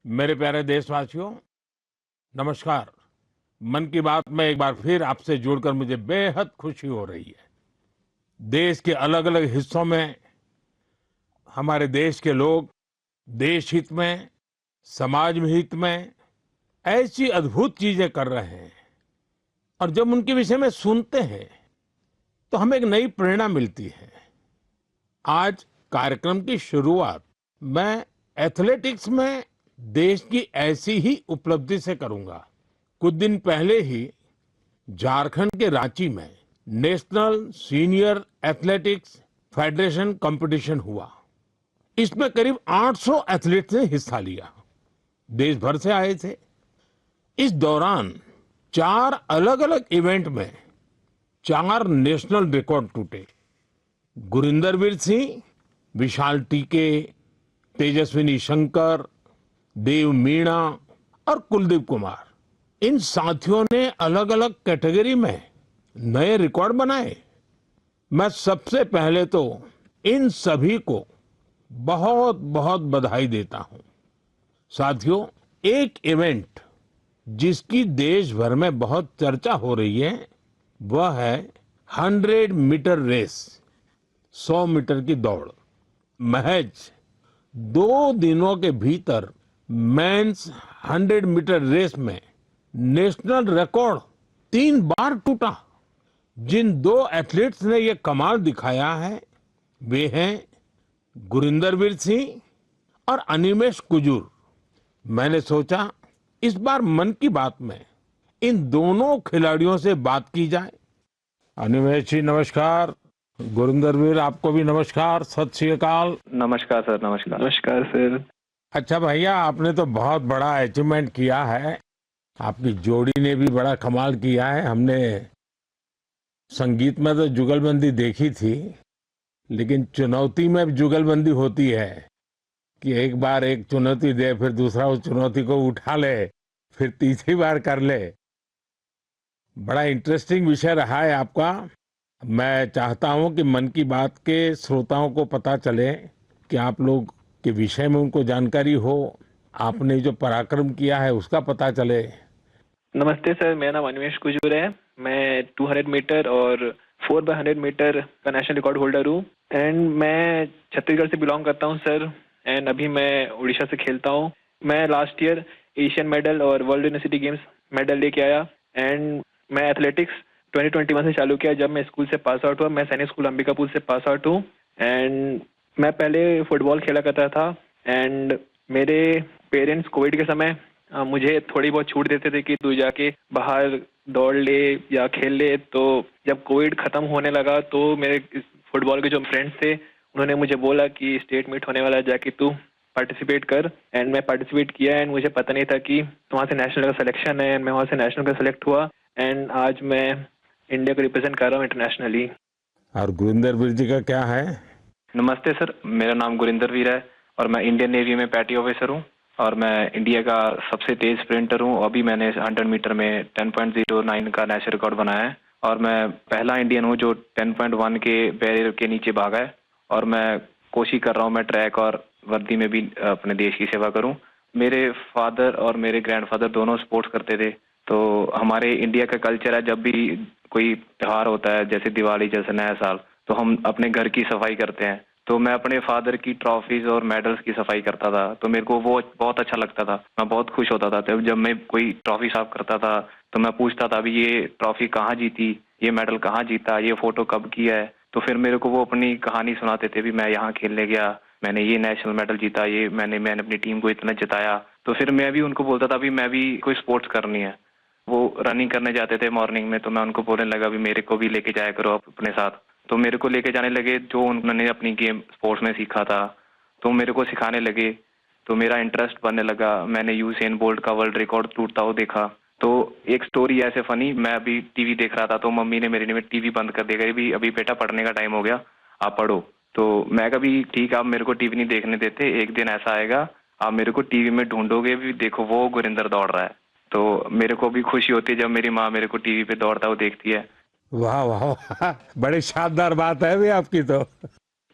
मेरे प्यारे देशवासियों, नमस्कार। मन की बात में एक बार फिर आपसे जुड़कर मुझे बेहद खुशी हो रही है। देश के अलग-अलग हिस्सों में हमारे देश के लोग देश हित में, समाज में हित में ऐसी अद्भुत चीजें कर रहे हैं और जब उनके विषय में सुनते हैं तो हमें एक नई प्रेरणा मिलती है। आज कार्यक्रम की शुरुआत मैं एथलेटिक्स में देश की ऐसी ही उपलब्धि से करूंगा। कुछ दिन पहले ही झारखंड के रांची में national senior athletics federation competition हुआ। इसमें करीब 800 एथलीट्स ने हिस्सा लिया। देश भर से आए थे। इस दौरान 4 अलग-अलग इवेंट में 4 नेशनल रिकॉर्ड टूटे। गुरिंदर वीर सिंह, विशाल टीके, तेजस्विनी शंकर, देव मीणा और कुलदीप कुमार, इन साथियों ने अलग अलग कैटेगरी में नए रिकॉर्ड बनाए। मैं सबसे पहले तो इन सभी को बहुत बहुत बधाई देता हूं। साथियों, एक इवेंट जिसकी देश भर में बहुत चर्चा हो रही है वह है 100 मीटर रेस, 100 मीटर की दौड़। महज 2 दिनों के भीतर मेंस 100 मीटर रेस में नेशनल रिकॉर्ड 3 बार टूटा। जिन 2 एथलीट्स ने ये कमाल दिखाया है वे हैं गुरिंदर वीर सिंह और अनिमेष कुजूर। मैंने सोचा इस बार मन की बात में इन दोनों खिलाड़ियों से बात की जाए। अनिमेष जी नमस्कार। गुरिंदर वीर आपको भी नमस्कार, सत श्री अकाल। नमस्कार सर। नमस्कार। नमस्कार सर। अच्छा भैया, आपने तो बहुत बड़ा अचीवमेंट किया है। आपकी जोड़ी ने भी बड़ा कमाल किया है। हमने संगीत में तो जुगलबंदी देखी थी, लेकिन चुनौती में जुगलबंदी होती है कि एक बार एक चुनौती दे, फिर दूसरा उस चुनौती को उठा ले, फिर तीसरी बार कर ले। बड़ा इंटरेस्टिंग विषय रहा है आपका। मैं चाहता हूं कि मन की बात के श्रोताओं को पता चले कि आप लोग के विषय में उनको जानकारी हो, आपने जो पराक्रम किया है उसका पता चले। नमस्ते सर, मेरा नाम अनिमेष कुजूर है। मैं 200 मीटर और 4x100 मीटर का नेशनल रिकॉर्ड होल्डर हूँ एंड मैं छत्तीसगढ़ से बिलोंग करता हूँ सर। एंड अभी मैं उड़ीसा से खेलता हूँ। मैं लास्ट ईयर एशियन मेडल और वर्ल्ड यूनिवर्सिटी गेम्स मेडल लेके आया एंड मैं एथलेटिक्स 2021 से चालू किया जब मैं स्कूल से पास आउट हुआ। मैं सैनिक स्कूल अंबिकापुर से पास आउट हूँ एंड मैं पहले फुटबॉल खेला करता था एंड मेरे पेरेंट्स कोविड के समय मुझे थोड़ी बहुत छूट देते थे कि तू जाके बाहर दौड़ ले या खेल ले। तो जब कोविड खत्म होने लगा तो मेरे फुटबॉल के जो फ्रेंड्स थे उन्होंने मुझे बोला कि स्टेट मीट होने वाला है, जाके तू पार्टिसिपेट कर। एंड मैं पार्टिसिपेट किया एंड मुझे पता नहीं था कि वहाँ से नेशनल का सिलेक्शन है एंड मैं वहाँ से नेशनल का सिलेक्ट हुआ एंड आज मैं इंडिया को रिप्रेजेंट कर रहा हूँ इंटरनेशनली। और गुरिंदर वीर जी का क्या है? नमस्ते सर, मेरा नाम गुरिंदर वीर है और मैं इंडियन नेवी में पैटी ऑफिसर हूँ और मैं इंडिया का सबसे तेज स्प्रिंटर हूँ। अभी मैंने 100 मीटर में 10.09 का नेशनल रिकॉर्ड बनाया है और मैं पहला इंडियन हूँ जो 10.1 के बैरियर के नीचे भागा है और मैं कोशिश कर रहा हूँ मैं ट्रैक और वर्दी में भी अपने देश की सेवा करूँ। मेरे फादर और मेरे ग्रैंडफादर दोनों स्पोर्ट्स करते थे, तो हमारे इंडिया का कल्चर है जब भी कोई त्योहार होता है जैसे दिवाली जैसे नया साल, तो हम अपने घर की सफाई करते हैं। तो मैं अपने फादर की ट्रॉफीज और मेडल्स की सफाई करता था, तो मेरे को वो बहुत अच्छा लगता था। मैं बहुत खुश होता था तब जब मैं कोई ट्रॉफी साफ करता था तो मैं पूछता था अभी ये ट्रॉफी कहाँ जीती, ये मेडल कहाँ जीता, ये फोटो कब की है। तो फिर मेरे को वो अपनी कहानी सुनाते थे भी मैं यहाँ खेलने गया, मैंने ये नेशनल मेडल जीता, ये मैंने अपनी टीम को इतना जिताया। तो फिर मैं भी उनको बोलता था भी मैं भी कोई स्पोर्ट्स करनी है। वो रनिंग करने जाते थे मॉर्निंग में, तो मैं उनको बोलने लगा भी मेरे को भी लेके जाया करो आप अपने साथ। तो मेरे को लेके जाने लगे, जो उन्होंने अपनी गेम स्पोर्ट्स में सीखा था तो मेरे को सिखाने लगे, तो मेरा इंटरेस्ट बनने लगा। मैंने यूसेन बोल्ट का वर्ल्ड रिकॉर्ड टूटता हुआ देखा। तो एक स्टोरी ऐसे फनी, मैं अभी टीवी देख रहा था तो मम्मी ने मेरे लिए टीवी बंद कर दिया, भी अभी बेटा पढ़ने का टाइम हो गया, आप पढ़ो। तो मैं कभी ठीक, आप मेरे को टीवी नहीं देखने देते, एक दिन ऐसा आएगा आप मेरे को टीवी में ढूंढोगे भी, देखो वो गुरिंदर दौड़ रहा है। तो मेरे को भी खुशी होती है जब मेरी माँ मेरे को टीवी पे दौड़ता हुआ देखती है। वाह वाह, बड़ी शानदार बात है भी आपकी तो।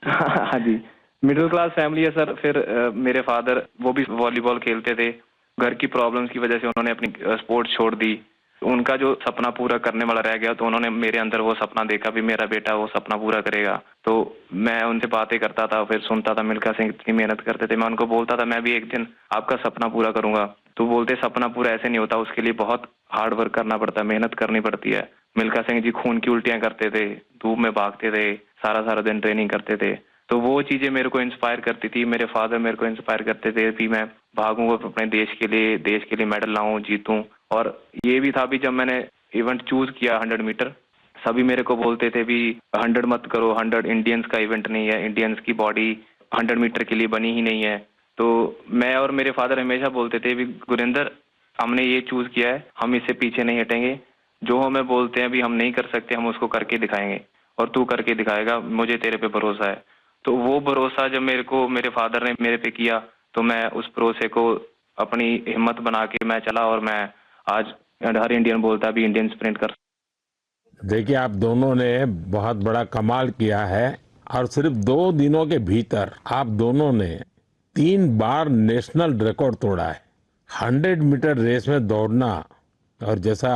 हाँ जी, मिडिल क्लास फैमिली है सर। फिर मेरे फादर वो भी वॉलीबॉल खेलते थे। घर की प्रॉब्लम्स की वजह से उन्होंने अपनी स्पोर्ट्स छोड़ दी। उनका जो सपना पूरा करने वाला रह गया, तो उन्होंने मेरे अंदर वो सपना देखा भी मेरा बेटा वो सपना पूरा करेगा। तो मैं उनसे बातें करता था, फिर सुनता था मिल्खा सिंह इतनी मेहनत करते थे। मैं उनको बोलता था मैं भी एक दिन आपका सपना पूरा करूंगा। तो बोलते सपना पूरा ऐसे नहीं होता, उसके लिए बहुत हार्ड वर्क करना पड़ता है, मेहनत करनी पड़ती है। मिल्खा सिंह जी खून की उल्टियां करते थे, धूप में भागते थे, सारा सारा दिन ट्रेनिंग करते थे। तो वो चीजें मेरे को इंस्पायर करती थी। मेरे फादर मेरे को इंस्पायर करते थे कि मैं भागूंगा अपने देश के लिए मेडल लाऊं, जीतूं। और ये भी था भी जब मैंने इवेंट चूज किया 100 मीटर, सभी मेरे को बोलते थे भी 100 मत करो, 100 इंडियंस का इवेंट नहीं है, इंडियंस की बॉडी 100 मीटर के लिए बनी ही नहीं है। तो मैं और मेरे फादर हमेशा बोलते थे भी गुरिंदर हमने ये चूज किया है, हम इससे पीछे नहीं हटेंगे। जो हमें बोलते हैं भी हम नहीं कर सकते, हम उसको करके दिखाएंगे और तू करके दिखाएगा, मुझे तेरे पे भरोसा है। तो वो भरोसा जब मेरे को मेरे फादर ने मेरे पे किया, तो मैं उस भरोसे को अपनी हिम्मत बना के मैं चला और मैं आज हर इंडियन बोलता है भी इंडियन स्प्रिंट कर। देखिए, आप दोनों ने बहुत बड़ा कमाल किया है और सिर्फ 2 दिनों के भीतर आप दोनों ने 3 बार नेशनल रिकॉर्ड तोड़ा है। 100 मीटर रेस में दौड़ना, और जैसा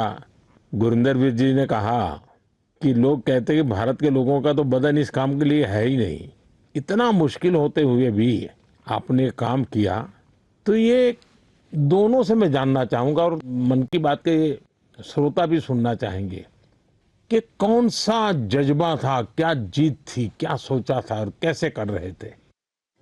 गुरिंदर वीर जी ने कहा कि लोग कहते हैं कि भारत के लोगों का तो बदन इस काम के लिए है ही नहीं, इतना मुश्किल होते हुए भी आपने काम किया। तो ये दोनों से मैं जानना चाहूंगा और मन की बात के श्रोता भी सुनना चाहेंगे कि कौन सा जज्बा था, क्या जीत थी, क्या सोचा था और कैसे कर रहे थे?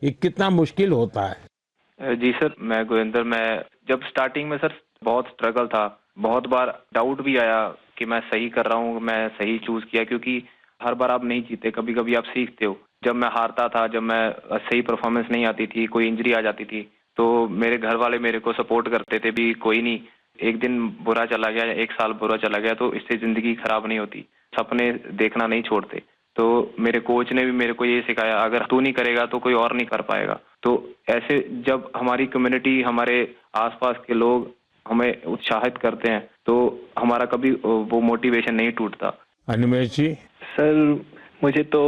ये कितना मुश्किल होता है? जी सर, मैं गुरिंदर, मैं जब स्टार्टिंग में सर बहुत स्ट्रगल था, बहुत बार डाउट भी आया कि मैं सही कर रहा हूँ, मैं सही चूज किया, क्योंकि हर बार आप नहीं जीते, कभी कभी आप सीखते हो। जब मैं हारता था, जब मैं सही परफॉर्मेंस नहीं आती थी, कोई इंजरी आ जाती थी, तो मेरे घर वाले मेरे को सपोर्ट करते थे भी कोई नहीं, एक दिन बुरा चला गया या एक साल बुरा चला गया तो इससे जिंदगी खराब नहीं होती, सपने देखना नहीं छोड़ते। तो मेरे कोच ने भी मेरे को ये सिखाया, अगर तू नहीं करेगा तो कोई और नहीं कर पाएगा। तो ऐसे जब हमारी कम्युनिटी, हमारे आसपास के लोग हमें उत्साहित करते हैं, तो हमारा कभी वो मोटिवेशन नहीं टूटता। अनिमेश जी? सर मुझे तो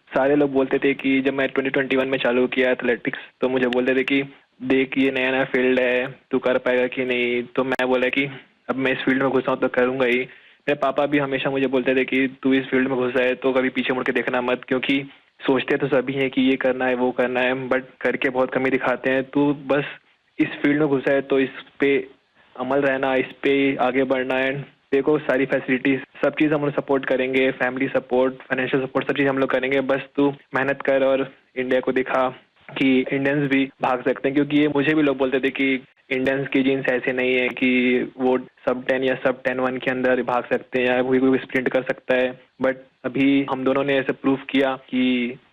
सारे लोग बोलते थे कि जब मैं 2021 में चालू किया एथलेटिक्स, तो मुझे बोलते थे कि देख ये नया नया फील्ड है, तू कर पाएगा कि नहीं। तो मैं बोला कि अब मैं इस फील्ड में घुसा हूँ तो करूंगा ही। मेरे पापा भी हमेशा मुझे बोलते थे कि तू इस फील्ड में घुसा है तो कभी पीछे मुड़ के देखना मत, क्योंकि सोचते तो सभी हैं कि ये करना है वो करना है, बट करके बहुत कमी दिखाते हैं। तू बस इस फील्ड में घुसा है तो इस पे अमल रहना, इस पे आगे बढ़ना है। देखो सारी फैसिलिटीज, सब चीज़ हम लोग सपोर्ट करेंगे, फैमिली सपोर्ट, फाइनेंशियल सपोर्ट, सब चीज़ हम लोग करेंगे। बस तू मेहनत कर और इंडिया को दिखा कि इंडियंस भी भाग सकते हैं। क्योंकि ये मुझे भी लोग बोलते थे कि इंडियंस की जीन्स ऐसे नहीं है कि वो सब 10 या सब 10-1 के अंदर भाग सकते हैं या कोई स्प्रिंट कर सकता है। बट अभी हम दोनों ने ऐसे प्रूफ किया कि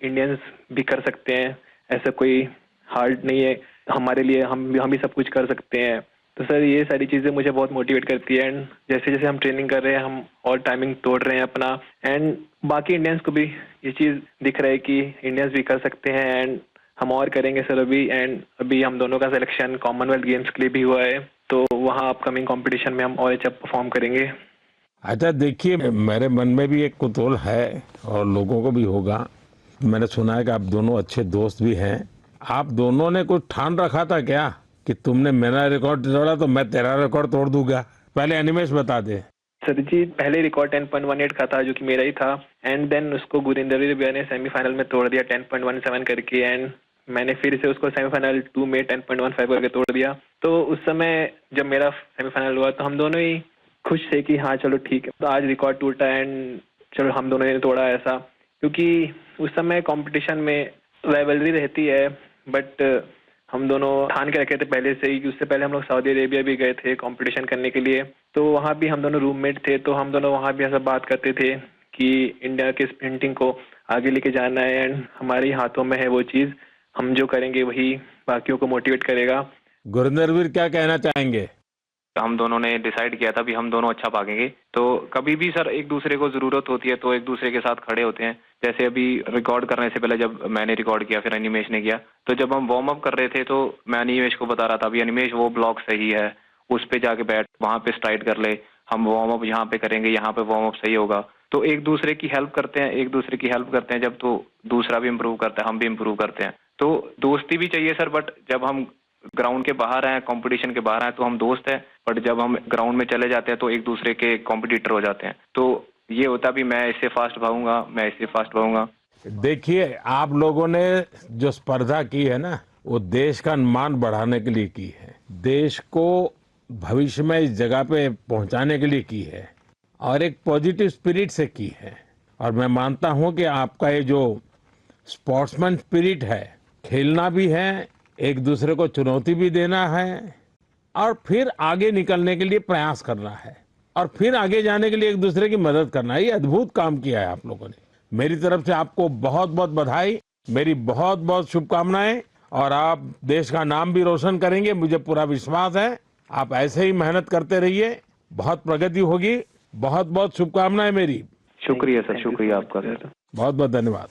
इंडियंस भी कर सकते हैं, ऐसा कोई हार्ड नहीं है हमारे लिए, हम भी सब कुछ कर सकते हैं। तो सर ये सारी चीज़ें मुझे बहुत मोटिवेट करती है, एंड जैसे जैसे हम ट्रेनिंग कर रहे हैं हम और टाइमिंग तोड़ रहे हैं अपना, एंड बाकी इंडियंस को भी ये चीज़ दिख रहा है कि इंडियंस भी कर सकते हैं, एंड हम और करेंगे सर अभी। एंड अभी हम दोनों का सिलेक्शन कॉमनवेल्थ गेम्स के लिए भी हुआ है, तो वहाँ अपकमिंग कंपटीशन में हम और अच्छा परफॉर्म करेंगे। अच्छा, देखिए, मेरे मन में भी एक कुतूहल है और लोगों को भी होगा। मैंने सुना है कि आप दोनों अच्छे दोस्त भी हैं। आप दोनों ने कुछ ठान रखा था क्या कि तुमने मेरा रिकॉर्ड तोड़ा तो मैं तेरा रिकॉर्ड तोड़ दूंगा? पहले अनिमेश बता दे। सर जी, पहले रिकॉर्ड 10.18 का था जो कि मेरा ही था, एंड देन उसको गुरिंदर भैया ने सेमीफाइनल में तोड़ दिया 10.17 करके, एंड मैंने फिर से उसको सेमीफाइनल 2 में 10.15 करके तोड़ दिया। तो उस समय जब मेरा सेमीफाइनल हुआ तो हम दोनों ही खुश थे कि हाँ चलो ठीक है, तो आज रिकॉर्ड टूटा एंड चलो हम दोनों ने तोड़ा ऐसा। क्योंकि उस समय कंपटीशन में राइवलरी रहती है, बट हम दोनों ठान के रखे थे पहले से ही कि उससे पहले हम लोग सऊदी अरेबिया भी गए थे कंपटीशन करने के लिए, तो वहाँ भी हम दोनों रूममेट थे, तो हम दोनों वहाँ भी ऐसा बात करते थे कि इंडिया के स्प्रिंटिंग को आगे लेके जाना है, एंड हमारे हाथों में है वो चीज़, हम जो करेंगे वही बाकियों को मोटिवेट करेगा। गुरिंदर वीर क्या कहना चाहेंगे? हम दोनों ने डिसाइड किया था भी हम दोनों अच्छा भागेंगे, तो कभी भी सर एक दूसरे को जरूरत होती है तो एक दूसरे के साथ खड़े होते हैं। जैसे अभी रिकॉर्ड करने से पहले जब मैंने रिकॉर्ड किया, फिर अनिमेश ने किया, तो जब हम वार्म अप कर रहे थे तो मैं अनिमेश को बता रहा था भी अनिमेश वो ब्लॉक सही है, उस पे जाके बैठ, वहां पे स्ट्राइड कर ले, हम वार्म अप यहाँ पे करेंगे, यहाँ पे वार्म अप सही होगा। तो एक दूसरे की हेल्प करते हैं, एक दूसरे की हेल्प करते हैं जब, तो दूसरा भी इम्प्रूव करता है, हम भी इम्प्रूव करते हैं। तो दोस्ती भी चाहिए सर, बट जब हम ग्राउंड के बाहर हैं, कंपटीशन के बाहर हैं, तो हम दोस्त हैं, बट जब हम ग्राउंड में चले जाते हैं तो एक दूसरे के कॉम्पिटिटर हो जाते हैं। तो ये होता भी, मैं इससे फास्ट भागूंगा, मैं इससे फास्ट भागूंगा। देखिए, आप लोगों ने जो स्पर्धा की है ना, वो देश का मान बढ़ाने के लिए की है, देश को भविष्य में इस जगह पे पहुंचाने के लिए की है और एक पॉजिटिव स्पिरिट से की है। और मैं मानता हूं कि आपका ये जो स्पोर्ट्समैन स्पिरिट है, खेलना भी है, एक दूसरे को चुनौती भी देना है और फिर आगे निकलने के लिए प्रयास करना है और फिर आगे जाने के लिए एक दूसरे की मदद करना है। ये अद्भुत काम किया है आप लोगों ने। मेरी तरफ से आपको बहुत बहुत बधाई, मेरी बहुत बहुत शुभकामनाएं और आप देश का नाम भी रोशन करेंगे, मुझे पूरा विश्वास है। आप ऐसे ही मेहनत करते रहिए, बहुत प्रगति होगी। बहुत बहुत शुभकामनाएं मेरी। शुक्रिया सर, शुक्रिया आपका सर। बहुत बहुत धन्यवाद।